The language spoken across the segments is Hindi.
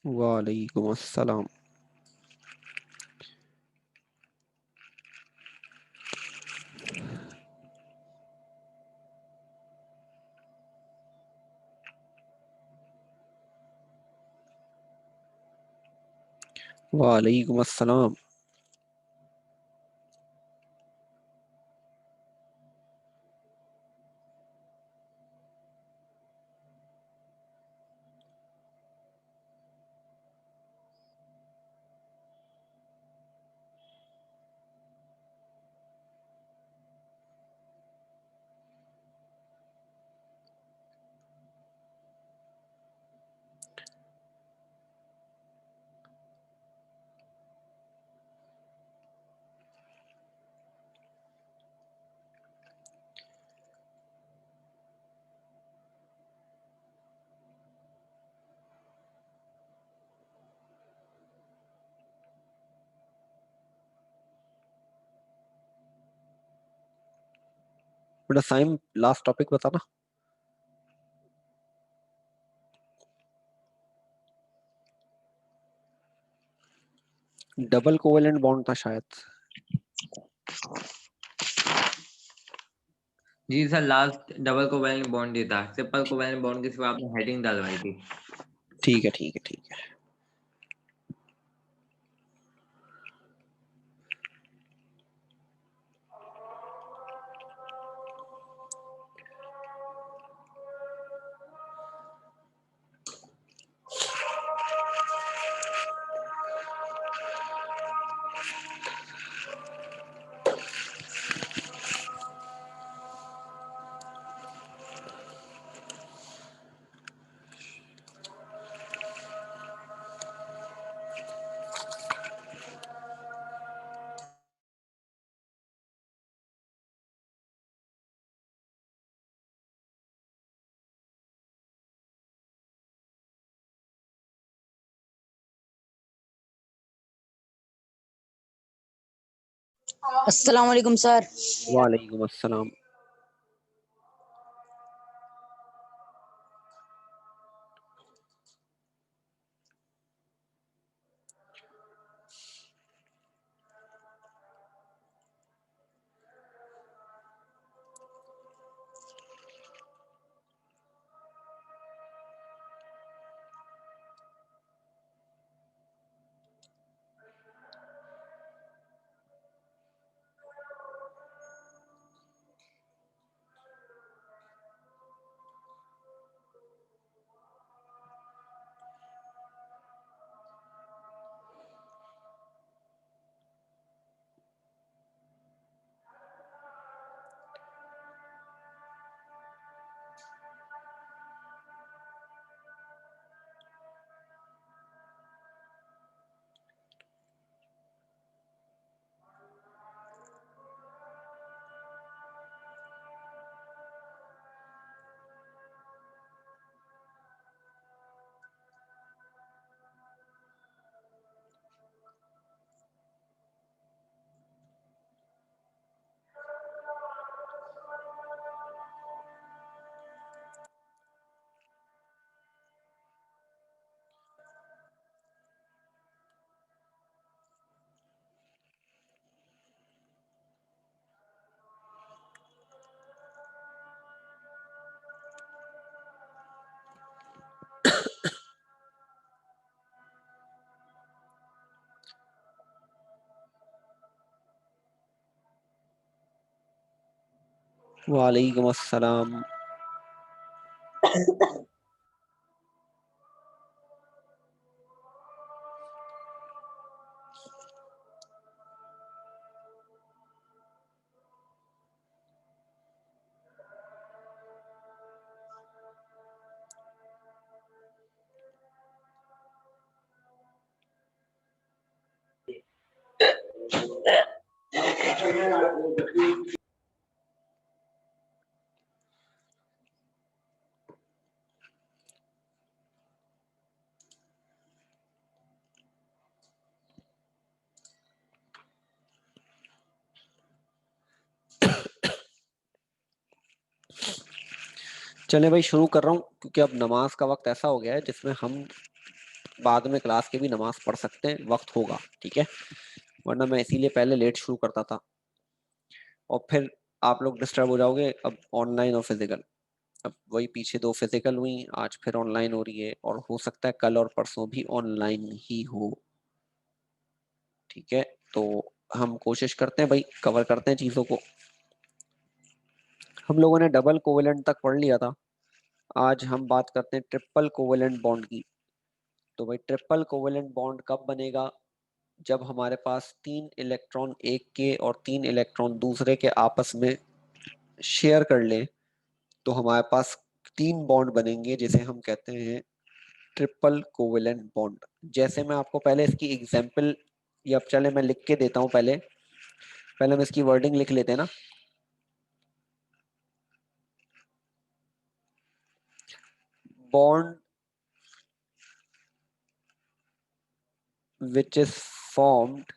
वालेकुम अस्सलाम। वालेकुम अस्सलाम। बेटा साइम, लास्ट टॉपिक बताना। डबल कोवेलेंट बॉन्ड था शायद। जी sir, last double covalent bond ही था। ट्रिपल कोवैलेंट बॉन्ड की सिर्फ आपने हेडिंग डलवाई थी। ठीक है ठीक है ठीक है। अस्सलाम वालेकुम सर। वालेकुम अस्सलाम। वालेकुम अस्सलाम। चले भाई, शुरू कर रहा हूँ क्योंकि अब नमाज का वक्त ऐसा हो गया है जिसमें हम बाद में क्लास के भी नमाज पढ़ सकते हैं, वक्त होगा, ठीक है, वरना मैं इसीलिए पहले लेट शुरू करता था और फिर आप लोग डिस्टर्ब हो जाओगे। अब ऑनलाइन और फिजिकल, अब वही पीछे 2 फिजिकल हुई, आज फिर ऑनलाइन हो रही है और हो सकता है कल और परसों भी ऑनलाइन ही हो, ठीक है। तो हम कोशिश करते हैं भाई, कवर करते हैं चीजों को। हम लोगों ने डबल कोवेलेंट तक पढ़ लिया था, आज हम बात करते हैं ट्रिपल कोवेलेंट बॉन्ड की। तो भाई ट्रिपल कोवेलेंट बॉन्ड कब बनेगा? जब हमारे पास 3 इलेक्ट्रॉन एक के और 3 इलेक्ट्रॉन दूसरे के आपस में शेयर कर ले, तो हमारे पास 3 बॉन्ड बनेंगे जिसे हम कहते हैं ट्रिपल कोवेलेंट बॉन्ड। जैसे मैं आपको पहले इसकी एग्जांपल, या चले मैं लिख के देता हूं, पहले पहले हम इसकी वर्डिंग लिख लेते हैं ना। Bond which is formed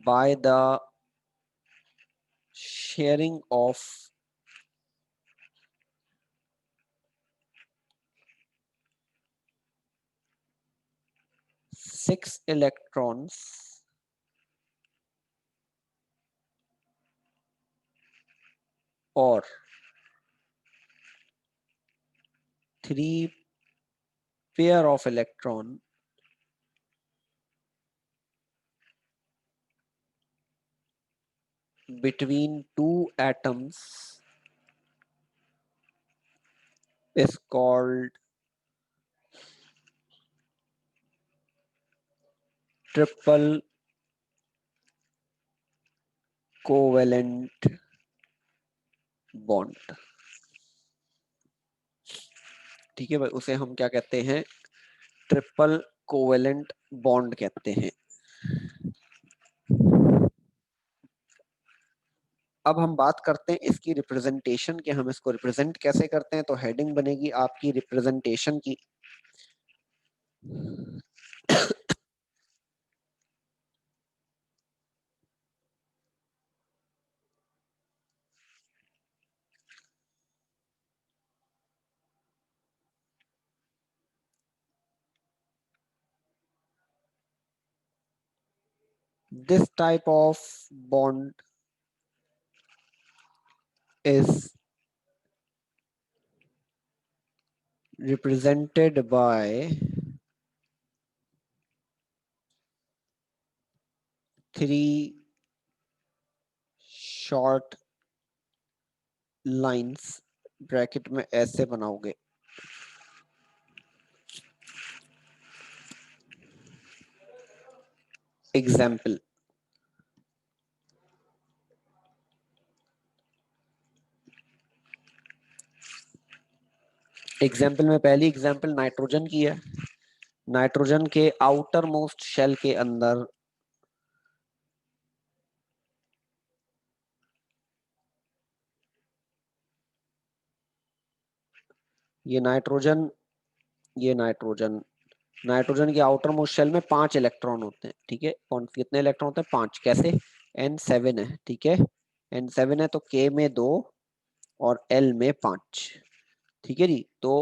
by the sharing of six electrons or 3 pair of electron between 2 atoms is called triple covalent bond, ठीक है भाई। उसे हम क्या कहते हैं? ट्रिपल कोवेलेंट बॉन्ड कहते हैं। अब हम बात करते हैं इसकी रिप्रेजेंटेशन के, हम इसको रिप्रेजेंट कैसे करते हैं। तो हेडिंग बनेगी आपकी रिप्रेजेंटेशन की। This type of bond is represented by 3 short lines, bracket में ऐसे बनाओगे। एग्जाम्पल, एग्जाम्पल में पहली एग्जाम्पल नाइट्रोजन की है। नाइट्रोजन के आउटर मोस्ट शेल के अंदर ये नाइट्रोजन, ये नाइट्रोजन, नाइट्रोजन के आउटर मोस्ट शेल में 5 इलेक्ट्रॉन होते हैं, ठीक है। कौन कितने इलेक्ट्रॉन होते हैं? 5। कैसे? N7 है, ठीक है। N7 है तो K में 2 और L में 5, ठीक है जी। तो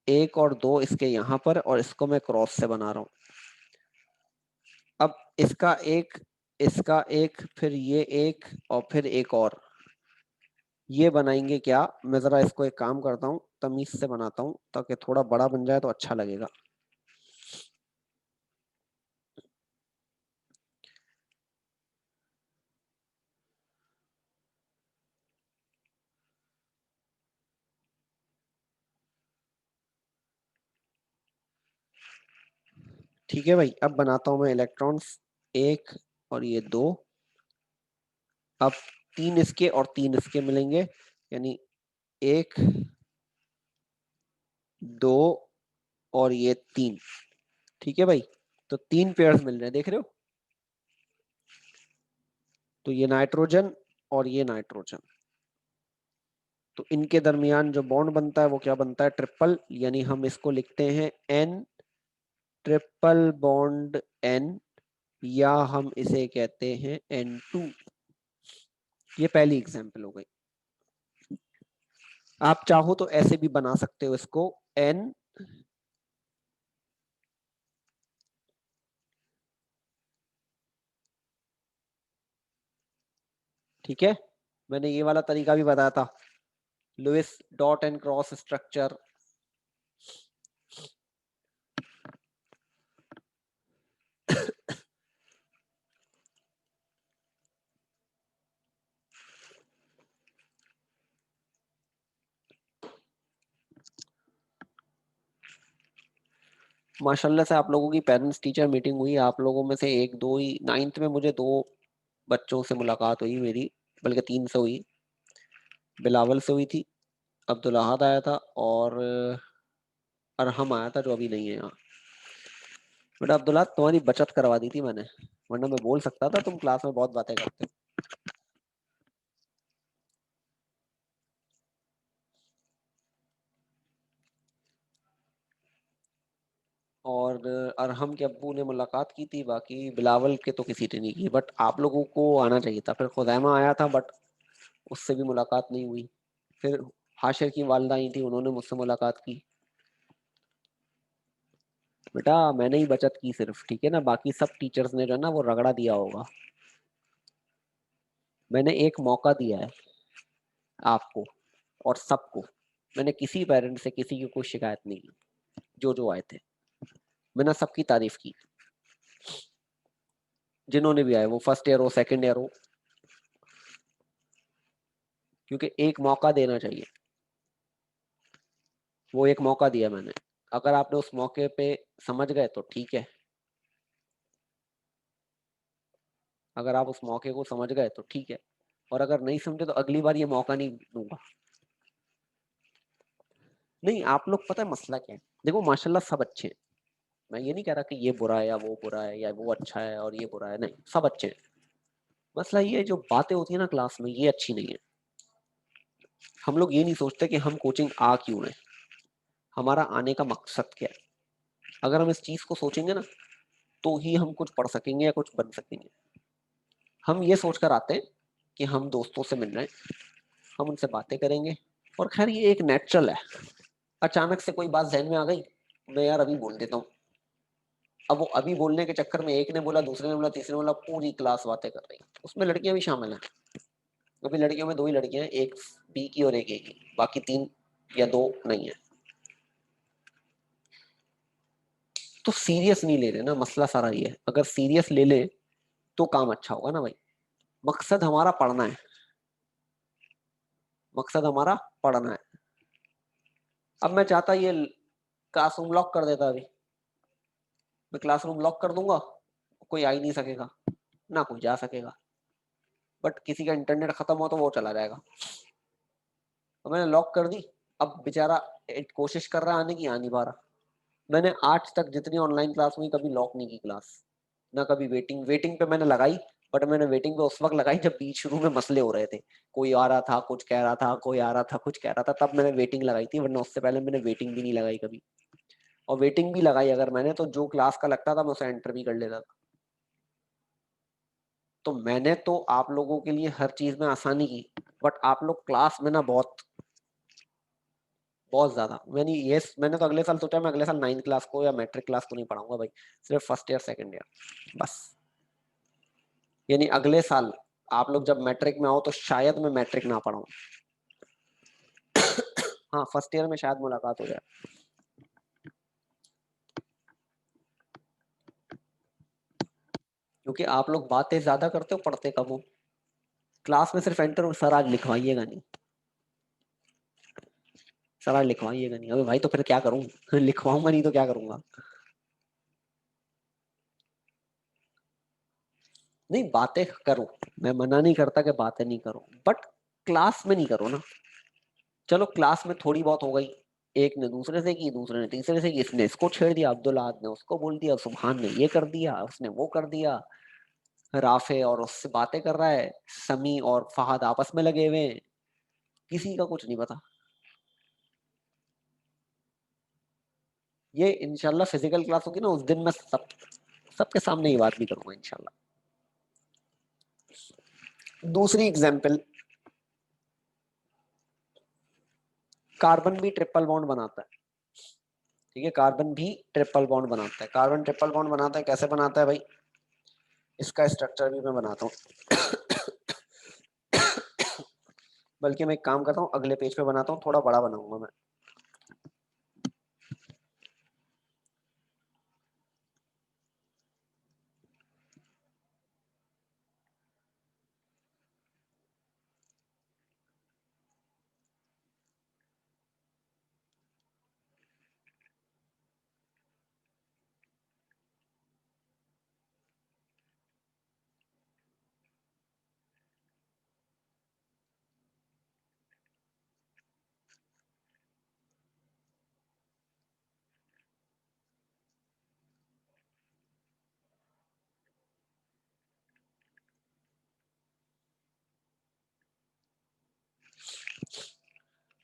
1 और 2 इसके यहाँ पर, और इसको मैं क्रॉस से बना रहा हूं। अब इसका एक, इसका एक, फिर ये एक, और फिर एक और, ये बनाएंगे क्या? मैं जरा इसको एक काम करता हूँ, तमीज से बनाता हूँ ताकि थोड़ा बड़ा बन जाए तो अच्छा लगेगा। ठीक है भाई, अब बनाता हूं मैं इलेक्ट्रॉन्स, 1 और ये 2। अब 3 इसके और 3 इसके मिलेंगे, यानी 1, 2 और ये 3, ठीक है भाई। तो 3 पेयर्स मिल रहे हैं, देख रहे हो। तो ये नाइट्रोजन और ये नाइट्रोजन, तो इनके दरमियान जो बॉन्ड बनता है वो क्या बनता है? ट्रिपल, यानी हम इसको लिखते हैं N ट्रिपल बॉन्ड N, या हम इसे कहते हैं N2। ये पहली एग्जांपल हो गई। आप चाहो तो ऐसे भी बना सकते हो इसको, N ठीक है, मैंने ये वाला तरीका भी बताया था, Louis dot and cross structure. माशाल्लाह से आप लोगों की पेरेंट्स टीचर मीटिंग हुई, आप लोगों में से एक दो ही, 9th में मुझे 2 बच्चों से मुलाकात हुई मेरी, बल्कि 3 से हुई। बिलावल से हुई थी, अब्दुल अहद आया था, और अरहम आया था जो अभी नहीं है यहाँ। बेटा अब्दुल्ला, तुम्हारी बचत करवा दी थी मैंने, वरना मैं बोल सकता था तुम क्लास में बहुत बातें करते हो। और अरहम के अब्बू ने मुलाकात की थी, बाकी बिलावल के तो किसी ने नहीं की, बट आप लोगों को आना चाहिए था। फिर खुजैमा आया था, बट उससे भी मुलाकात नहीं हुई। फिर हाशिर की वालदा आई थी, उन्होंने मुझसे मुलाकात की। बेटा मैंने ही बचत की सिर्फ, ठीक है ना, बाकी सब टीचर्स ने जो है ना वो रगड़ा दिया होगा। मैंने एक मौका दिया है आपको और सबको। मैंने किसी पेरेंट से किसी की कोई शिकायत नहीं की, जो जो आए थे मैंने सबकी तारीफ की, जिन्होंने भी आए, वो फर्स्ट ईयर हो सेकंड ईयर हो, क्योंकि एक मौका देना चाहिए। वो एक मौका दिया मैंने, अगर आपने उस मौके पे समझ गए तो ठीक है, अगर आप उस मौके को समझ गए तो ठीक है, और अगर नहीं समझे तो अगली बार ये मौका नहीं दूंगा। नहीं, आप लोग पता है मसला क्या है, देखो माशाल्लाह सब अच्छे हैं, मैं ये नहीं कह रहा कि ये बुरा है या वो बुरा है या वो अच्छा है और ये बुरा है, नहीं सब अच्छे हैं। मसला ये है जो बातें होती है ना क्लास में, ये अच्छी नहीं है। हम लोग ये नहीं सोचते कि हम कोचिंग आ क्यों रहे हैं, हमारा आने का मकसद क्या है। अगर हम इस चीज को सोचेंगे ना, तो ही हम कुछ पढ़ सकेंगे या कुछ बन सकेंगे। हम ये सोचकर आते हैं कि हम दोस्तों से मिल रहे हैं, हम उनसे बातें करेंगे, और खैर ये एक नेचुरल है। अचानक से कोई बात जहन में आ गई, मैं यार अभी बोल देता हूँ। अब वो अभी बोलने के चक्कर में एक ने बोला, दूसरे ने बोला, तीसरे ने बोला, पूरी क्लास बातें कर रही, उसमें लड़कियां भी शामिल हैं। अभी लड़कियों में 2 ही लड़कियां हैं, एक बी की और एक ए की, बाकी 3 या 2 नहीं है। तो सीरियस नहीं ले रहे ना, मसला सारा ये है। अगर सीरियस ले ले तो काम अच्छा होगा ना भाई। मकसद हमारा पढ़ना है, मकसद हमारा पढ़ना है। अब मैं चाहता ये क्लासरूम लॉक कर देता, अभी मैं क्लासरूम लॉक कर दूंगा, कोई आ ही नहीं सकेगा, ना कोई जा सकेगा। बट किसी का इंटरनेट खत्म हो तो वो चला जाएगा। तो मैंने लॉक कर दी। अब बेचारा कोशिश कर रहा है आने की, आ नहीं पा रहा। मैंने आज तक जितनी ऑनलाइन क्लास हुई कभी लॉक नहीं की क्लास, ना कभी वेटिंग वेटिंग पे मैंने लगाई। बट मैंने वेटिंग पे उस वक्त लगाई जब बीच शुरू में मसले हो रहे थे, कोई आ रहा था कुछ कह रहा था, कोई आ रहा था कुछ कह रहा था, तब मैंने वेटिंग लगाई थी, वरना उससे पहले मैंने वेटिंग भी नहीं लगाई कभी। और वेटिंग भी लगाई अगर मैंने, तो जो क्लास का लगता था मैं उसे एंटर भी कर लेता था। तो मैंने तो आप लोगों के लिए हर चीज में आसानी की, बट आप लोग क्लास में ना बहुत बहुत ज्यादा। मैंने तो अगले साल सोचा, मैं अगले साल 9th क्लास को या मैट्रिक क्लास को नहीं पढ़ाऊंगा भाई, सिर्फ फर्स्ट ईयर सेकंड ईयर बस। यानी अगले साल आप लोग जब मैट्रिक में आओ तो शायद मैं मैट्रिक ना पढ़ाऊं। हाँ, फर्स्ट ईयर में शायद मुलाकात हो जाए। क्योंकि आप लोग बातें ज्यादा करते हो, पढ़ते कम हो। क्लास में सिर्फ एंटर, सर आज लिखवाइएगा नहीं, सर आज लिखवाइएगा नहीं। अबे भाई तो फिर क्या करूं? लिखवाऊंगा नहीं तो क्या करूंगा? नहीं, बातें करो, मैं मना नहीं करता कि बातें नहीं करो, बट क्लास में नहीं करो ना। चलो क्लास में थोड़ी बहुत हो गई, एक ने दूसरे से की, दूसरे ने तीसरे से की, इसने इसको छेड़ दिया, अब्दुल आद ने उसको बोल दिया, सुभान ने ये कर दिया, उसने वो कर दिया, राफे और उससे बातें कर रहा है, समी और फहद आपस में लगे हुए हैं, किसी का कुछ नहीं पता। ये इंशाल्लाह फिजिकल क्लास होगी ना, उस दिन मैं सबके सामने ये बात भी करूंगा इंशाल्लाह। दूसरी एग्जाम्पल, कार्बन भी ट्रिपल बॉन्ड बनाता है, ठीक है, कार्बन भी ट्रिपल बॉन्ड बनाता है। कार्बन ट्रिपल बॉन्ड बनाता है, कैसे बनाता है भाई, इसका स्ट्रक्चर भी मैं बनाता हूँ। बल्कि मैं एक काम करता हूँ, अगले पेज पे बनाता हूँ, थोड़ा बड़ा बनाऊंगा मैं।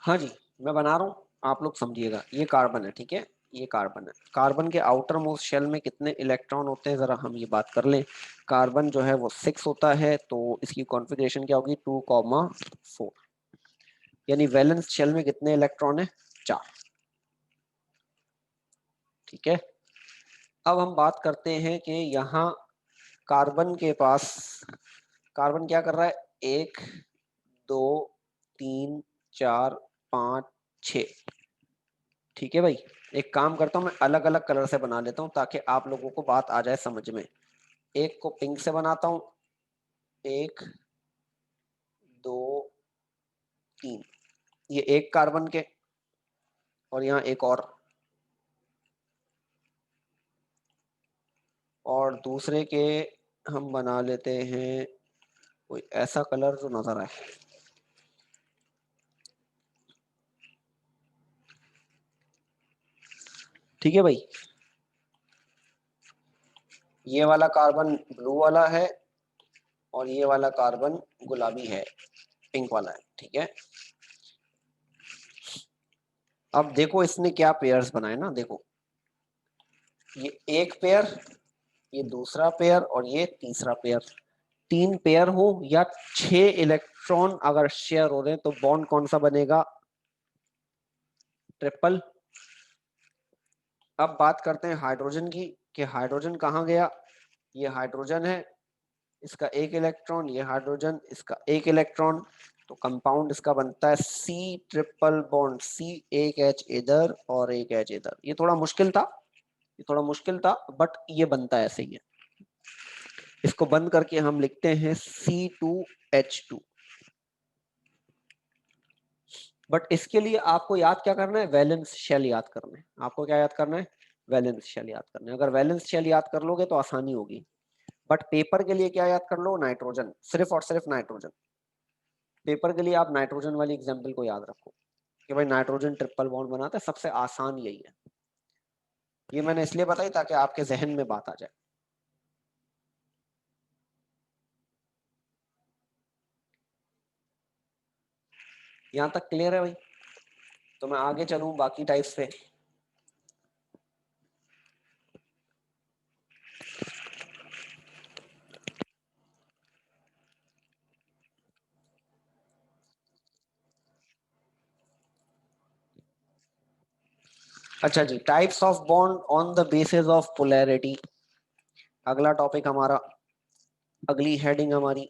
हाँ जी, मैं बना रहा हूँ, आप लोग समझिएगा। ये कार्बन है, ठीक है, ये कार्बन है। कार्बन के आउटर मोस्ट शेल में कितने इलेक्ट्रॉन होते हैं, जरा हम ये बात कर लें। कार्बन जो है वो 6 होता है, तो इसकी कॉन्फ़िगरेशन क्या होगी, 2,4। यानी वैलेंस शेल में कितने इलेक्ट्रॉन है, 4। ठीक है, अब हम बात करते हैं कि यहाँ कार्बन के पास, कार्बन क्या कर रहा है, 1 2 3 4 5 6। ठीक है भाई, एक काम करता हूँ, मैं अलग अलग कलर से बना लेता हूँ ताकि आप लोगों को बात आ जाए समझ में। एक को पिंक से बनाता हूँ, 1 2 3, ये एक कार्बन के, और यहाँ एक और दूसरे के हम बना लेते हैं कोई ऐसा कलर जो नजर आए। ठीक है भाई, ये वाला कार्बन ब्लू वाला है और ये वाला कार्बन गुलाबी है, पिंक वाला है। ठीक है, अब देखो इसने क्या पेयर्स बनाए ना, देखो ये एक पेयर, ये दूसरा पेयर और ये तीसरा पेयर। 3 पेयर हो या 6 इलेक्ट्रॉन अगर शेयर हो रहे हैं तो बॉन्ड कौन सा बनेगा, ट्रिपल। अब बात करते हैं हाइड्रोजन की, कि हाइड्रोजन कहाँ गया, ये हाइड्रोजन है, इसका एक इलेक्ट्रॉन, ये हाइड्रोजन, इसका एक इलेक्ट्रॉन। तो कंपाउंड इसका बनता है C ट्रिपल बॉन्ड, C, एक H इधर और एक H इधर। ये थोड़ा मुश्किल था, ये थोड़ा मुश्किल था, बट ये बनता है ऐसे ही है। इसको बंद करके हम लिखते हैं C2H2। बट इसके लिए आपको याद क्या करना है, वैलेंस शेल याद करना है। आपको क्या याद करना है, वैलेंस शेल याद करना है। अगर वैलेंस शेल याद कर लोगे तो आसानी होगी। बट पेपर के लिए क्या याद कर लो, नाइट्रोजन, सिर्फ और सिर्फ नाइट्रोजन। पेपर के लिए आप नाइट्रोजन वाली एग्जाम्पल को याद रखो कि भाई नाइट्रोजन ट्रिपल बॉन्ड बनाता है, सबसे आसान यही है। ये मैंने इसलिए बताई ताकि आपके जहन में बात आ जाए। यहाँ तक क्लियर है भाई, तो मैं आगे चलूं बाकी टाइप्स पे। अच्छा जी, types of bond on the basis of polarity, अगला टॉपिक हमारा, अगली हेडिंग हमारी,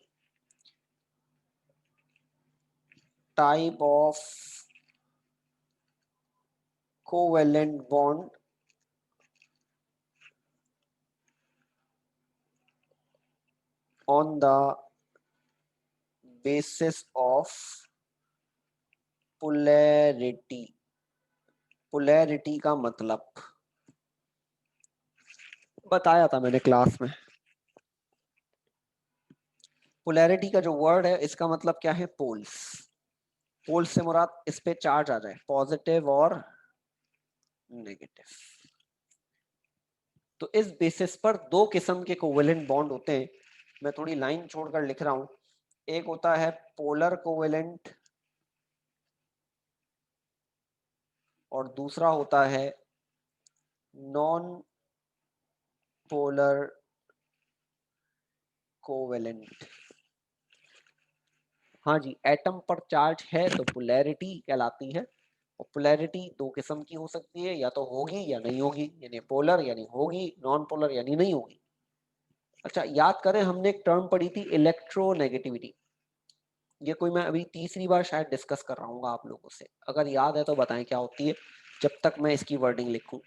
type of covalent bond on the basis of polarity. Polarity का मतलब बताया था मैंने क्लास में। पोलैरिटी का जो वर्ड है इसका मतलब क्या है, पोल्स। पोल्स से मुराद इस पे चार्ज आ जाए, पॉजिटिव और नेगेटिव। तो इस बेसिस पर दो किस्म के कोवेलेंट बॉन्ड होते हैं। मैं थोड़ी लाइन छोड़कर लिख रहा हूं। एक होता है पोलर कोवेलेंट और दूसरा होता है नॉन पोलर कोवेलेंट। हाँ जी, एटम पर चार्ज है तो पोलैरिटी कहलाती है, और पोलैरिटी दो किस्म की हो सकती है, या तो होगी या नहीं होगी, यानी पोलर यानी होगी, नॉन पोलर यानी नहीं होगी। अच्छा, याद करें हमने एक टर्म पढ़ी थी इलेक्ट्रोनेगेटिविटी। ये कोई मैं अभी तीसरी बार शायद डिस्कस कर रहा हूँ आप लोगों से, अगर याद है तो बताएं क्या होती है जब तक मैं इसकी वर्डिंग लिखूं।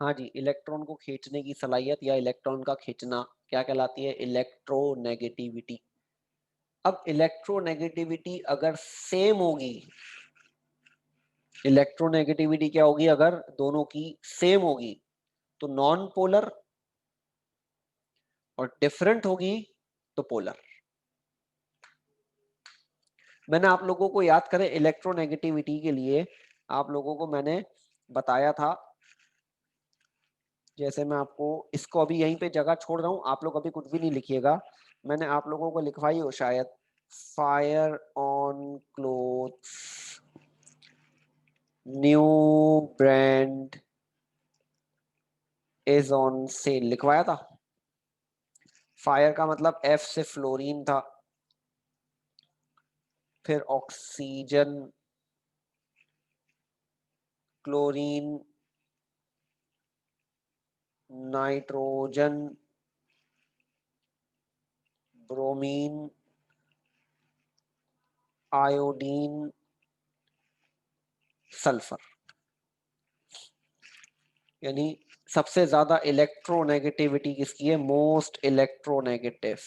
हाँ जी, इलेक्ट्रॉन को खींचने की सलाहियत या इलेक्ट्रॉन का खींचना क्या कहलाती है? इलेक्ट्रोनेगेटिविटी। अब इलेक्ट्रोनेगेटिविटी अगर सेम होगी, इलेक्ट्रोनेगेटिविटी क्या होगी अगर दोनों की सेम होगी, तो नॉन पोलर, और डिफरेंट होगी तो पोलर। मैंने आप लोगों को याद करें इलेक्ट्रोनेगेटिविटी के लिए आप लोगों को मैंने बताया था, जैसे मैं आपको इसको अभी यहीं पे जगह छोड़ रहा हूं, आप लोग अभी कुछ भी नहीं लिखिएगा, मैंने आप लोगों को लिखवाई हो शायद, fire on clothes, new brand is on sale, लिखवाया था। फायर का मतलब एफ से फ्लोरीन था, फिर oxygen, chlorine, nitrogen, bromine, iodine, sulphur. यानी सबसे ज्यादा इलेक्ट्रोनेगेटिविटी किसकी है? Most electronegative.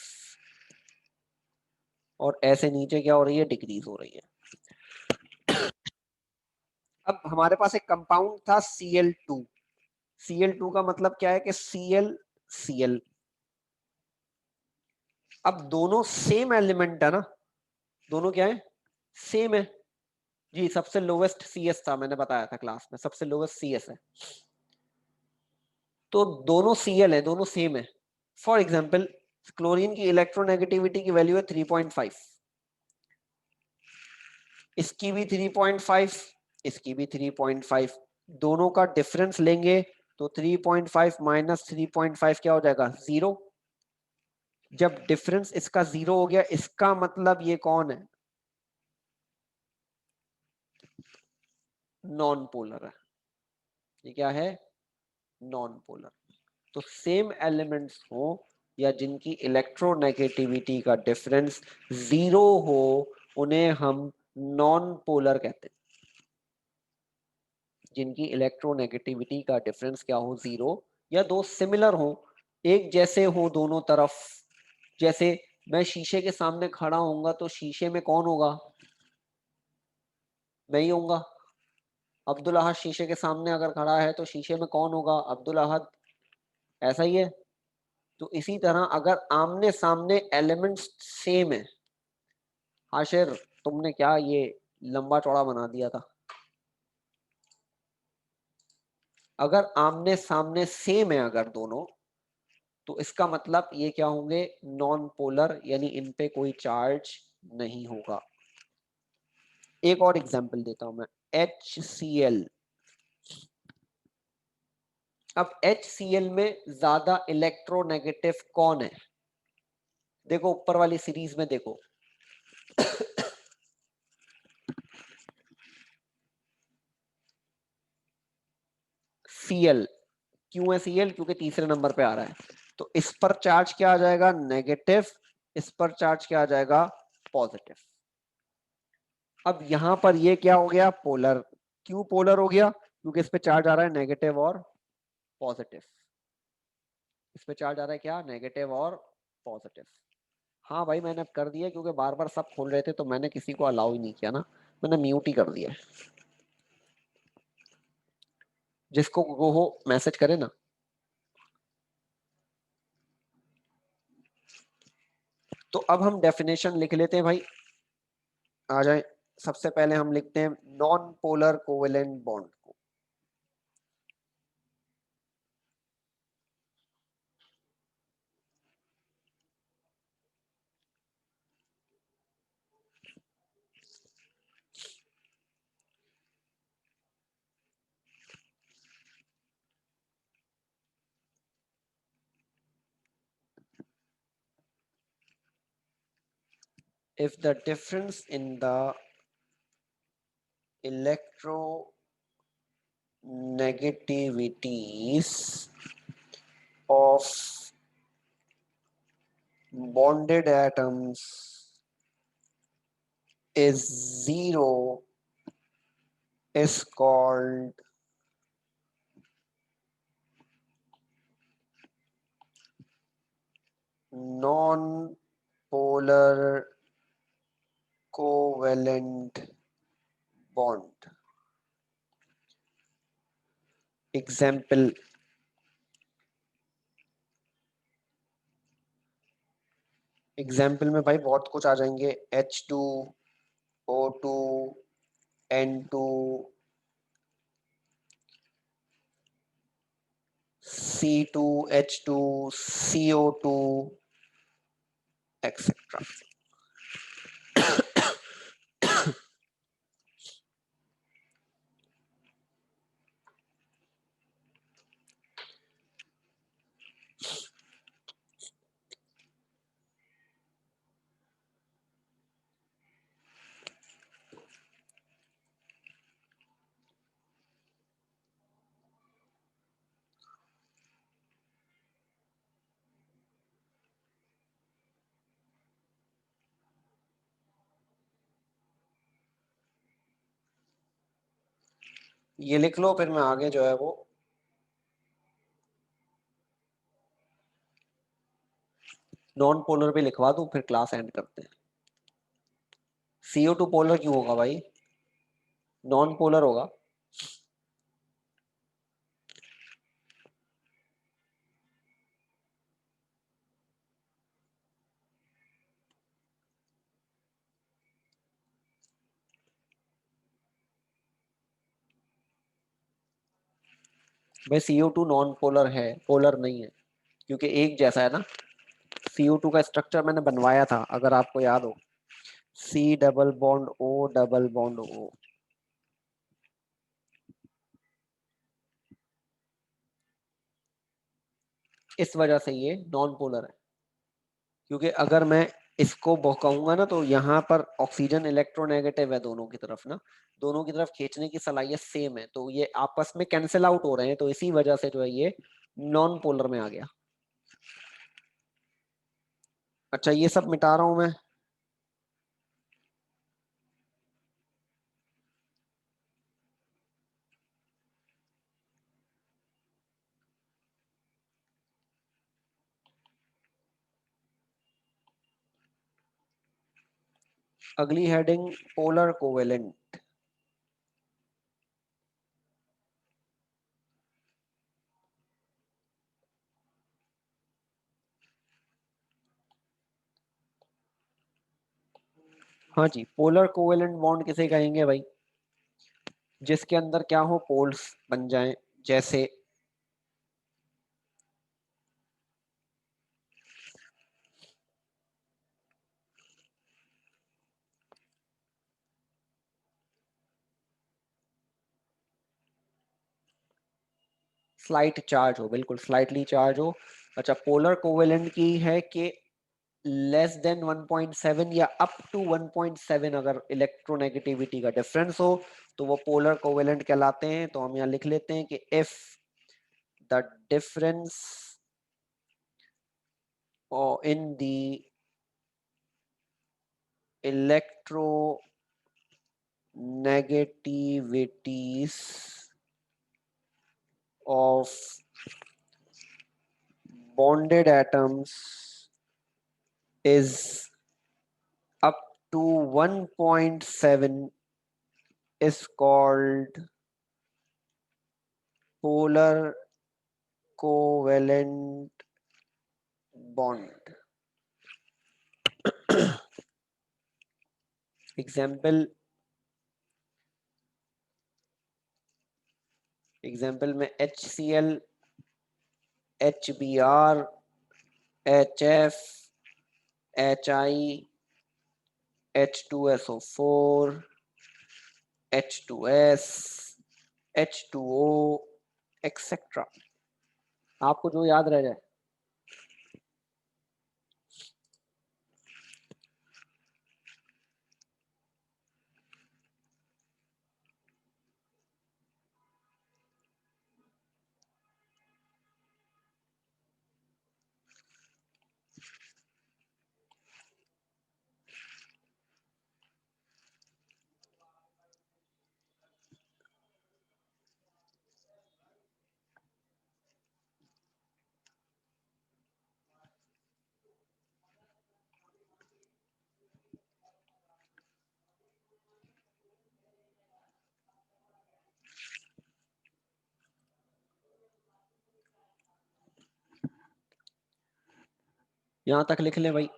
और ऐसे नीचे क्या हो रही है? डिक्रीज हो रही है। अब हमारे पास एक कंपाउंड था Cl2। Cl2 का मतलब क्या है कि Cl Cl। अब दोनों सेम एलिमेंट है ना, दोनों क्या है? सेम है जी। सबसे लोवेस्ट CS था, मैंने बताया था क्लास में, सबसे लोवेस्ट CS है। तो दोनों Cl है, दोनों सेम है। फॉर एग्जाम्पल क्लोरीन की इलेक्ट्रोनेगेटिविटी की वैल्यू है 3.5, इसकी भी 3.5, इसकी भी 3.5, दोनों का डिफरेंस लेंगे तो 3.5 माइनस 3.5 क्या हो जाएगा? 0। जब डिफरेंस इसका 0 हो गया, इसका मतलब ये कौन है? नॉन पोलर है। ये क्या है? Non polar. तो सेम एलिमेंट्स हो या जिनकी इलेक्ट्रोनेगेटिविटी का डिफरेंस 0 हो, उन्हें हम नॉन पोलर कहते हैं। जिनकी इलेक्ट्रोनेगेटिविटी का डिफरेंस क्या हो? 0, या दो सिमिलर हो, एक जैसे हो दोनों तरफ। जैसे मैं शीशे के सामने खड़ा होऊंगा तो शीशे में कौन होगा? मैं ही होऊंगा। अब्दुल अहद शीशे के सामने अगर खड़ा है तो शीशे में कौन होगा? अब्दुल अहद। ऐसा ही है। तो इसी तरह अगर आमने सामने एलिमेंट्स सेम है, हाशिर तुमने क्या ये लंबा चौड़ा बना दिया था। अगर आमने सामने सेम है अगर दोनों, तो इसका मतलब ये क्या होंगे? नॉन पोलर, यानी इन पे कोई चार्ज नहीं होगा। एक और एग्जांपल देता हूं मैं, HCl। अब HCl में ज्यादा इलेक्ट्रोनेगेटिव कौन है? देखो ऊपर वाली सीरीज में देखो, Cl। क्यों है Cl? क्योंकि तीसरे नंबर पे आ रहा है, तो इस पर चार्ज क्या आ जाएगा? नेगेटिव। इस पर चार्ज क्या आ जाएगा? पॉजिटिव। अब यहां पर ये क्या हो गया? पोलर। क्यों पोलर हो गया? क्योंकि इस पे चार्ज आ रहा है नेगेटिव और पॉजिटिव। इस पे चार्ज आ रहा है क्या? नेगेटिव और पॉजिटिव। हाँ भाई, मैंने कर दिया क्योंकि बार बार सब खोल रहे थे तो मैंने किसी को अलाउ ही नहीं किया ना, मैंने म्यूट ही कर दिया। जिसको वो हो मैसेज करे ना। तो अब हम डेफिनेशन लिख लेते हैं भाई, आ जाए सबसे पहले हम लिखते हैं नॉन पोलर कोवेलेंट बॉन्ड को। If the difference in the electronegativities of bonded atoms is zero is called non-polar covalent bond. Example में भाई बहुत कुछ आ जाएंगे, H2O2 N2 C2H2 CO2 etc. ये लिख लो, फिर मैं आगे जो है वो नॉन पोलर पे लिखवा दूं, फिर क्लास एंड करते हैं। CO2 पोलर क्यों होगा भाई? नॉन पोलर होगा। भाई CO2 नॉन पोलर है, पोलर नहीं है, क्योंकि एक जैसा है ना। CO2 का स्ट्रक्चर मैंने बनवाया था, अगर आपको याद हो, C double bond O double bond O। इस वजह से ये नॉन पोलर है, क्योंकि अगर मैं इसको कहूंगा ना, तो यहाँ पर ऑक्सीजन इलेक्ट्रोनेगेटिव है दोनों की तरफ ना, दोनों की तरफ खींचने की सलाहियत सेम है, तो ये आपस में कैंसिल आउट हो रहे हैं, तो इसी वजह से जो है ये नॉन पोलर में आ गया। अच्छा, ये सब मिटा रहा हूं मैं। अगली हेडिंग पोलर कोवेलेंट। हाँ जी, पोलर कोवेलेंट बॉन्ड किसे कहेंगे भाई? जिसके अंदर क्या हो, पोल्स बन जाएं, जैसे स्लाइट चार्ज हो, बिल्कुल स्लाइटली चार्ज हो। अच्छा, पोलर कोवेलेंट की है कि लेस देन 1.7 या अप टू 1.7 अगर इलेक्ट्रोनेगेटिविटी का डिफरेंस हो, तो वो पोलर कोवेलेंट कहलाते हैं। तो हम यहाँ लिख लेते हैं कि if the difference in the electronegativities of bonded atoms is up to 1.7 is called polar covalent bond. Example, example में HCl, HBr, HF, HI, H2SO4, H2S, H2O, etcetera. आपको जो याद रह जाए। यहां तक लिख ले भाई।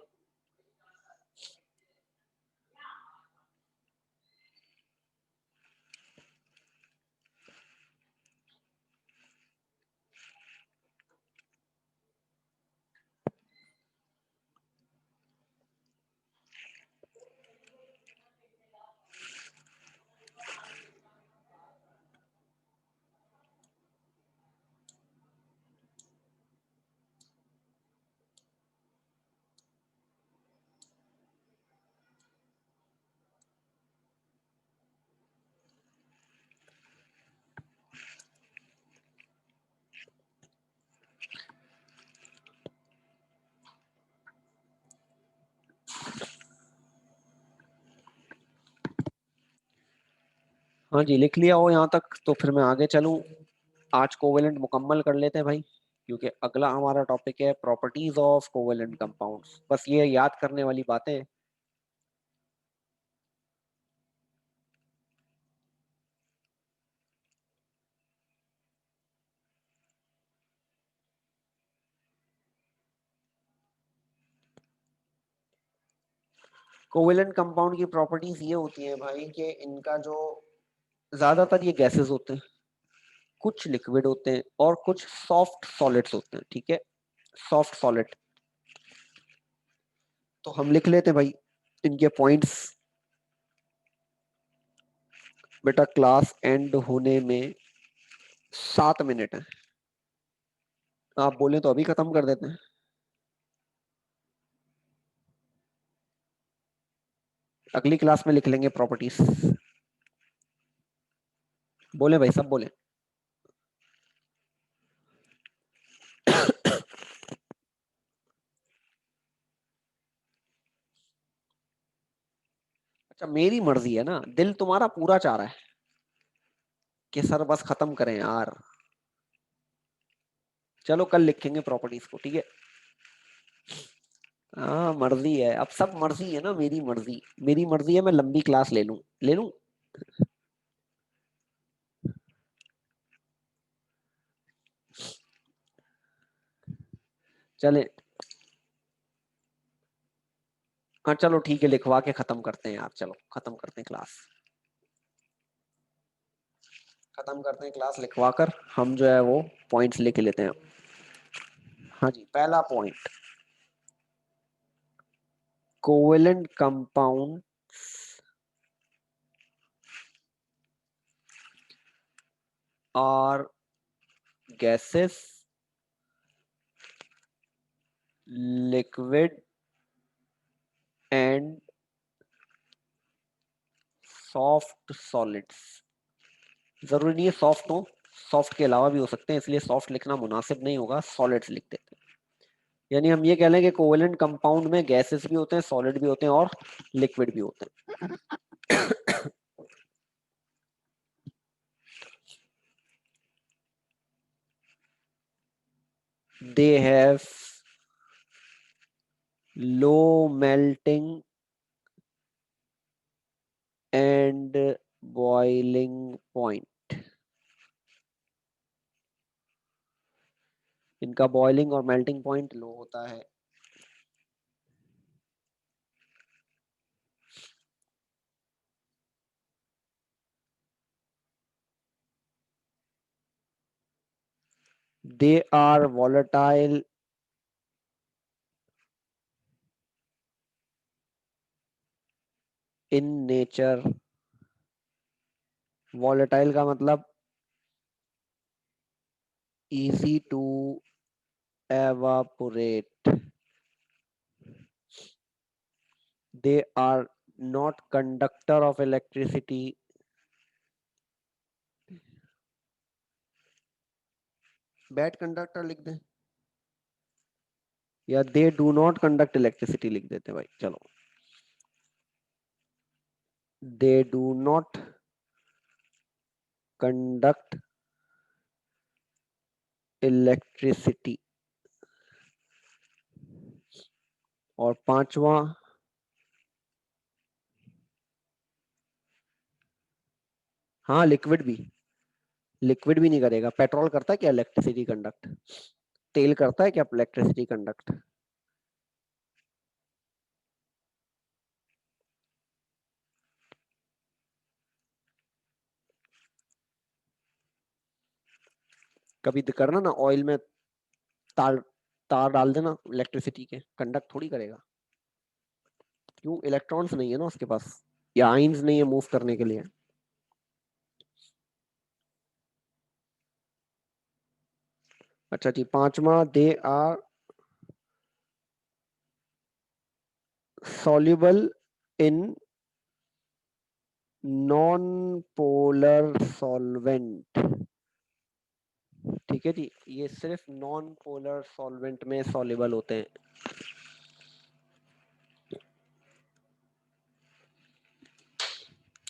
हाँ जी, लिख लिया हो यहाँ तक तो फिर मैं आगे चलूं। आज कोवेलेंट मुकम्मल कर लेते हैं भाई, क्योंकि अगला हमारा टॉपिक है प्रॉपर्टीज ऑफ कोवेलेंट कंपाउंड्स। बस ये याद करने वाली बातें। कोवेलेंट कंपाउंड की प्रॉपर्टीज ये होती हैं भाई कि इनका जो ज्यादातर ये गैसेस होते हैं, कुछ लिक्विड होते हैं और कुछ सॉफ्ट सॉलिड्स होते हैं। ठीक है, सॉफ्ट सॉलिड। तो हम लिख लेते हैं भाई इनके पॉइंट्स। बेटा क्लास एंड होने में 7 मिनट है, आप बोले तो अभी खत्म कर देते हैं। अगली क्लास में लिख लेंगे प्रॉपर्टीज। बोले भाई, सब बोले। अच्छा, मेरी मर्जी है ना, दिल तुम्हारा पूरा चाह रहा है कि सर बस खत्म करें यार। चलो कल लिखेंगे प्रॉपर्टीज को, ठीक है। हाँ मर्जी है, अब सब मर्जी है ना, मेरी मर्जी। मेरी मर्जी है, मैं लंबी क्लास ले लूं, ले लूं। चले। हाँ चलो ठीक है, लिखवा के खत्म करते हैं यार। चलो खत्म करते हैं क्लास। खत्म करते हैं क्लास लिखवा कर। हम जो है वो पॉइंट्स लेके लेते हैं। हाँ जी, पहला point, covalent compound are gases, liquid and soft solids. जरूरी नहीं है सॉफ्ट हो, सॉफ्ट के अलावा भी हो सकते हैं, इसलिए सॉफ्ट लिखना मुनासिब नहीं होगा, सॉलिड्स लिख देते हैं। यानी हम ये कह लें कि कोवेलेंट कंपाउंड में गैसेस भी होते हैं, सॉलिड भी होते हैं और लिक्विड भी होते हैं। They have low melting and boiling point. इनका बॉइलिंग और मेल्टिंग पॉइंट लो होता है। they are volatile in nature. volatile का मतलब easy to evaporate. They are not conductor of electricity. Bad conductor लिख दें या they do not conduct electricity लिख देते भाई. चलो, they do not conduct electricity. और पांचवा, हाँ लिक्विड भी नहीं करेगा. पेट्रोल करता है क्या इलेक्ट्रिसिटी कंडक्ट? तेल करता है क्या इलेक्ट्रिसिटी कंडक्ट? कभी करना ना, ऑयल में तार तार डाल देना इलेक्ट्रिसिटी के, कंडक्ट थोड़ी करेगा. क्यों? इलेक्ट्रॉन्स नहीं है ना उसके पास, या आइंस नहीं है मूव करने के लिए. अच्छा जी, पांचवा, they are soluble in non polar solvent. ठीक है जी, ये सिर्फ नॉन पोलर सॉल्वेंट में सॉल्युबल होते हैं.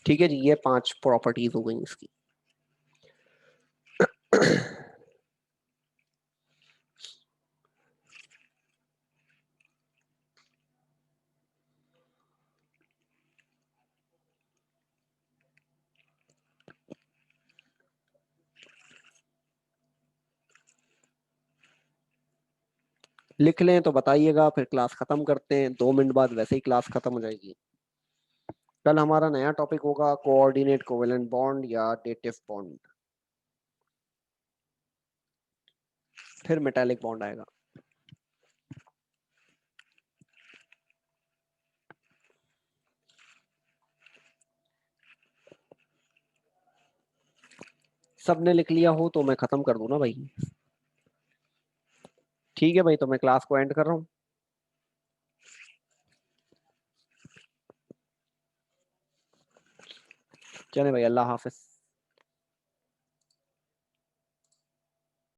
ठीक है जी, ये 5 प्रॉपर्टीज हो गई इसकी. लिख लें तो बताइएगा, फिर क्लास खत्म करते हैं. 2 मिनट बाद वैसे ही क्लास खत्म हो जाएगी. कल हमारा नया टॉपिक होगा कोऑर्डिनेट कोवेलेंट बॉन्ड या डेटिव बॉन्ड. फिर मेटालिक बॉन्ड आएगा. सबने लिख लिया हो तो मैं खत्म कर दूं ना भाई. ठीक है भाई, तो मैं क्लास को एंड कर रहा हूँ. चले भाई, अल्लाह हाफिज.